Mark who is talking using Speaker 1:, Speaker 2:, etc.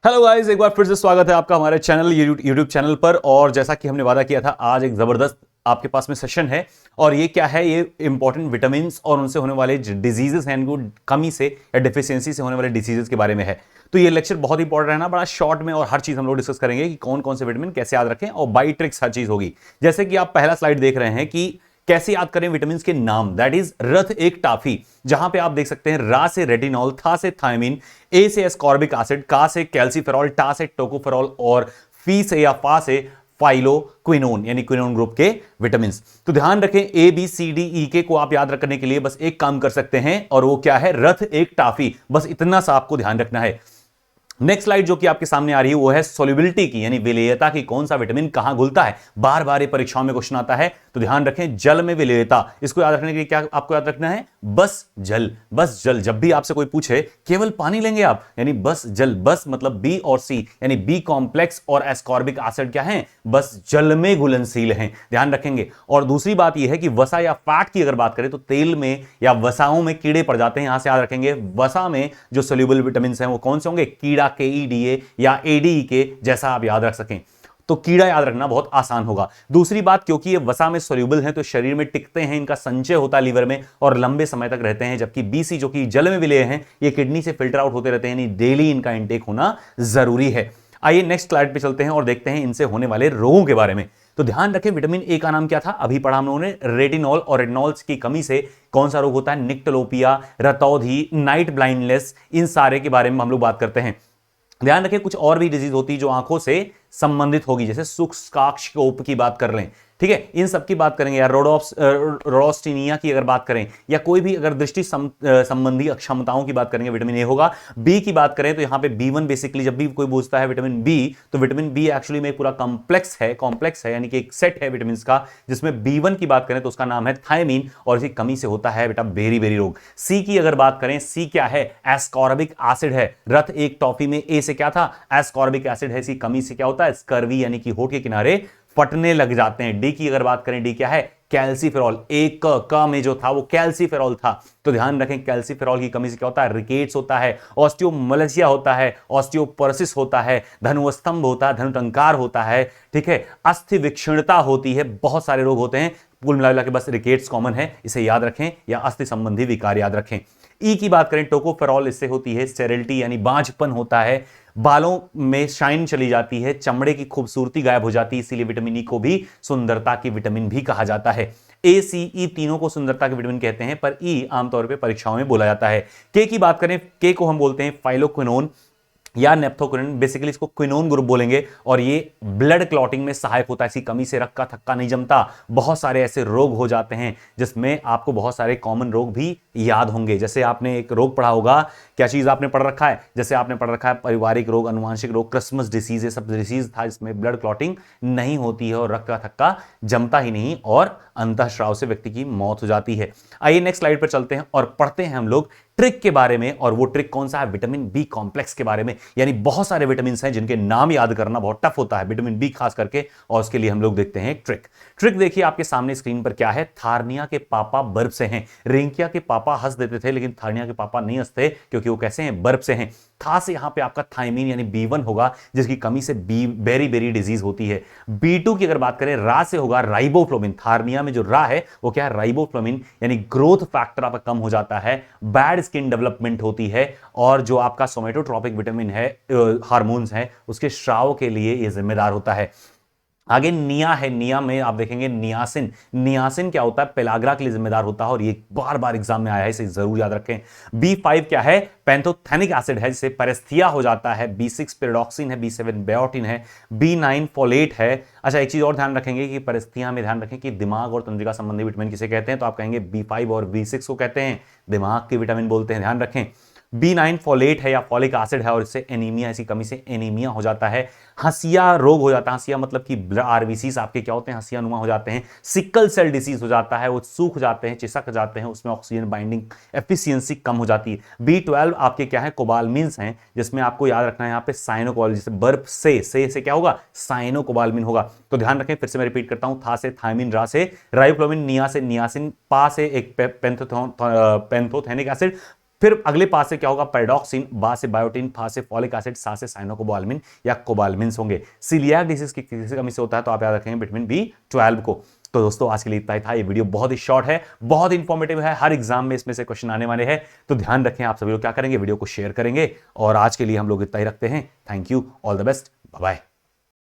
Speaker 1: Hello guys, एक बार फिर से स्वागत है आपका हमारे चैनल यूट्यूब चैनल पर। और जैसा कि हमने वादा किया था, आज एक जबरदस्त आपके पास में सेशन है। और ये क्या है, ये इंपॉर्टेंट विटामिन और उनसे होने वाले डिजीजेस हैं, इनको कमी से या डिफिशियंसी से होने वाले डिजीजेस के बारे में है। तो ये लेक्चर बहुत इंपॉर्टेंट रहना, बड़ा शॉर्ट में, और हर चीज हम लोग डिस्कस करेंगे कि कौन कौन से विटामिन कैसे याद रखें, और बाई ट्रिक्स हर चीज होगी। जैसे कि आप पहला स्लाइड देख रहे हैं कि कैसे याद करें विटामिन के नाम। दैट इज रथ एक टाफी, जहां पे आप देख सकते हैं रा से रेटिनॉल, था से थायमिन, ए से एस्कॉर्बिक एसिड, का से कैल्सीफेरॉल, टा से टोकोफेरॉल, और फी से या फा से फाइलोक्विनोन यानी क्विनोन ग्रुप के विटामिन। तो ध्यान रखें, A B C D E के को आप याद रखने के लिए बस एक काम कर सकते हैं, और वो क्या है, रथ एक टाफी। बस इतना सा आपको ध्यान रखना है। नेक्स्ट स्लाइड जो कि आपके सामने आ रही है वो है सोल्युबिलिटी की, यानी विलेयता की, कौन सा विटामिन कहां घुलता है। बार बार ये परीक्षाओं में क्वेश्चन आता है, तो ध्यान रखें जल में विलेयता। इसको याद रखने के लिए क्या आपको याद रखना है, बस जल। बस जल, जब भी आपसे कोई पूछे केवल पानी लेंगे आप, यानी बस जल। बस मतलब बी और सी, यानी बी कॉम्प्लेक्स और एस्कॉर्बिक एसिड क्या है, बस जल में घुलनशील हैं, ध्यान रखेंगे। और दूसरी बात यह है कि वसा या फैट की अगर बात करें तो तेल में या वसाओं में कीड़े पड़ जाते हैं, यहां से याद रखेंगे। वसा में जो सोल्यूबल विटामिन हैं वो कौन से होंगे, कीड़ा, KEDA या ADE के, जैसा आप याद रख सकें। तो कीड़ा याद रखना बहुत आसान होगा। दूसरी बात, क्योंकि ये वसा में सोल्यूबल हैं तो शरीर में टिकते हैं, इनका संचय होता है लीवर में और लंबे समय तक रहते हैं। जबकि BC जो कि जल में विलेय हैं, ये किडनी से फिल्टर आउट होते रहते हैं, यानी डेली इनका इंटेक होना जरूरी है। आइए नेक्स्ट स्लाइड पे चलते हैं और देखते हैं इनसे होने वाले रोगों के बारे में। तो ध्यान रखें, विटामिन ए का नाम क्या था, अभी पढ़ा हम लोगों ने, रेटिनॉल। और रेटिनॉल्स की कमी से कौन सा रोग होता है, निक्टोलोपिया, रतौंधी, नाइट ब्लाइंडनेस, इन सारे के बारे में हम लोग बात करते हैं। ध्यान रखें, कुछ और भी डिजीज होती है जो आंखों से संबंधित होगी, जैसे शुष्काक्षकोप की बात कर लें, ठीक है, इन सब की बात करेंगे। या रोडोप्सिनिया की अगर बात करें, या कोई भी अगर दृष्टि संबंधी अक्षमताओं की बात करेंगे, विटामिन ए होगा। बी की बात करें तो यहां पे B1 बेसिकली, जब भी कोई पूछता है विटामिन बी, तो विटामिन बी एक्चुअली में पूरा कॉम्प्लेक्स है, यानी कि एक सेट है विटामिन का, जिसमें B1 की बात करें तो उसका नाम है थायमीन, और इसी कमी से होता है बेटा बेरी बेरी रोग। सी की अगर बात करें, सी क्या है, एस्कॉर्बिक एसिड है। रथ एक टॉफी में ए से क्या था, एस्कॉर्बिक एसिड है, इसी कमी से क्या होता है, स्कर्वी, यानी कि होठ के किनारे फटने लग जाते हैं। डी की अगर बात करें, डी क्या है, कैल्सीफेरॉल। एक क में जो था वो कैल्सीफेरॉल था, तो ध्यान रखें कैल्सीफेरॉल की कमी से क्या होता है, रिकेट्स होता है, ऑस्टियोमलेशिया होता है, ऑस्टियोपोरोसिस होता है, धनुस्तंभ होता है, धनुटंकार होता है, ठीक है, अस्थि विक्षीणता होती है, बहुत सारे रोग होते हैं। कुल मिला के बस रिकेट्स कॉमन है, इसे याद रखें, या अस्थि संबंधी विकार याद रखें। ई की बात करें, टोकोफेरॉल, इससे होती है स्टेरिलिटी, यानी बांझपन होता है, बालों में शाइन चली जाती है, चमड़े की खूबसूरती गायब हो जाती है, इसीलिए विटामिन ई को भी सुंदरता की विटामिन भी कहा जाता है। ए सी ई तीनों को सुंदरता के विटामिन कहते हैं, पर ई आमतौर पर परीक्षाओं में बोला जाता है। के की बात करें, के को हम बोलते हैं फाइलोक्विनोन या नेप्थोक्विनोन, बेसिकली इसको क्विनोन ग्रुप बोलेंगे, और ये ब्लड क्लॉटिंग में सहायक होता है। इसकी कमी से रक्त का थक्का नहीं जमता, बहुत सारे ऐसे रोग हो जाते हैं जिसमें आपको बहुत सारे कॉमन रोग भी याद होंगे। जैसे आपने एक रोग पढ़ा होगा, क्या चीज आपने पढ़ रखा है, जैसे आपने पढ़ रखा है पारिवारिक रोग, अनुवांशिक रोग, क्रिसमस डिसीज, ये सब डिसीज था जिसमें ब्लड क्लॉटिंग नहीं होती है और रक्त का थक्का जमता ही नहीं, और अंतःस्राव से व्यक्ति की मौत हो जाती है। आइए नेक्स्ट स्लाइड पर चलते हैं और पढ़ते हैं हम लोग ट्रिक के बारे में। और वो ट्रिक कौन सा है, विटामिन बी कॉम्प्लेक्स के बारे में। यानी बहुत सारे विटामिन हैं जिनके नाम याद करना बहुत टफ होता है, विटामिन बी खास करके, और उसके लिए हम लोग देखते हैं ट्रिक। ट्रिक देखिए आपके सामने स्क्रीन पर क्या है, थार्निया के पापा बर्फ से हैं। रिंकिया के पापा हंस देते थे, लेकिन थार्निया के पापा नहीं हंसते, क्योंकि वो कैसे हैं, बर्फ से हैं। था से यहां पे आपका थायमीन यानी B1 होगा, जिसकी कमी से बेरी बेरी डिजीज होती है। B2 की अगर बात करें, रा से होगा राइबोफ्लोविन। थार्निया में जो रा है वो क्या है, राइबोफ्लोविन, यानी ग्रोथ फैक्टर आपका कम हो जाता है, बैड स्किन डेवलपमेंट होती है, और जो आपका सोमेटोट्रोपिक विटामिन है, हार्मोन्स है, उसके स्राव के लिए यह जिम्मेदार होता है। आगे निया है, निया में आप देखेंगे नियासिन। नियासिन क्या होता है, पेलाग्रा के लिए जिम्मेदार होता है, और ये बार बार एग्जाम में आया है, इसे जरूर याद रखें। B5 क्या है, पैंथोथेनिक एसिड है, जिससे पैरेस्थीसिया हो जाता है। B6 पेरिडॉक्सिन है, B7 बायोटिन है, B9 फोलेट है। अच्छा, एक चीज और ध्यान रखेंगे कि पैरेस्थीसिया में ध्यान रखें कि दिमाग और तंत्रिका संबंधी विटामिन किसे कहते हैं, तो आप कहेंगे B5 और B6 को कहते हैं दिमाग के विटामिन बोलते हैं, ध्यान रखें। B9 फोलेट है या फॉलिक एसिड है, और इससे एनीमिया, इसी कमी से एनीमिया हो जाता है। हंसिया रोग हो जाता है, हंसिया मतलब कि RBCs आपके क्या होते हैं, हंसिया नुमा हो जाते हैं। सिकल सेल डिसीज हो जाता है, वो सूख जाते हैं, चिसक जाते हैं, उसमें ऑक्सीजन बाइंडिंग एफिशिएंसी कम हो जाती है। B12 आपके क्या है, कोबालमिन्स हैं, जिसमें आपको याद रखना है यहाँ पे साइनोकोबाल, जैसे बर्फ से क्या होगा, साइनोकोबालमिन होगा। तो ध्यान रखें, फिर से मैं रिपीट करता हूं, था से थायमिन, रा से राइबोफ्लोविन, निया से नियासिन, पा से एक पेंथोथेनिक एसिड, फिर अगले पास से क्या होगा, पैराडॉक्सिन, बा से बायोटिन, फा से फॉलिक एसिड, सा से साइनोकोबाल्मिन या कोबाल्मिन्स होंगे। सीलियाक डिजीज की किसी कमी से होता है तो आप याद रखेंगे विटामिन B12 को। तो दोस्तों आज के लिए इतना ही था। ये वीडियो बहुत ही शॉर्ट है, बहुत इंफॉर्मेटिव है, हर एग्जाम में इसमें से क्वेश्चन आने वाले हैं, तो ध्यान रखें। आप सभी लोग क्या करेंगे, वीडियो को शेयर करेंगे। और आज के लिए हम लोग इतना ही रखते हैं। Thank you, all the best, bye bye.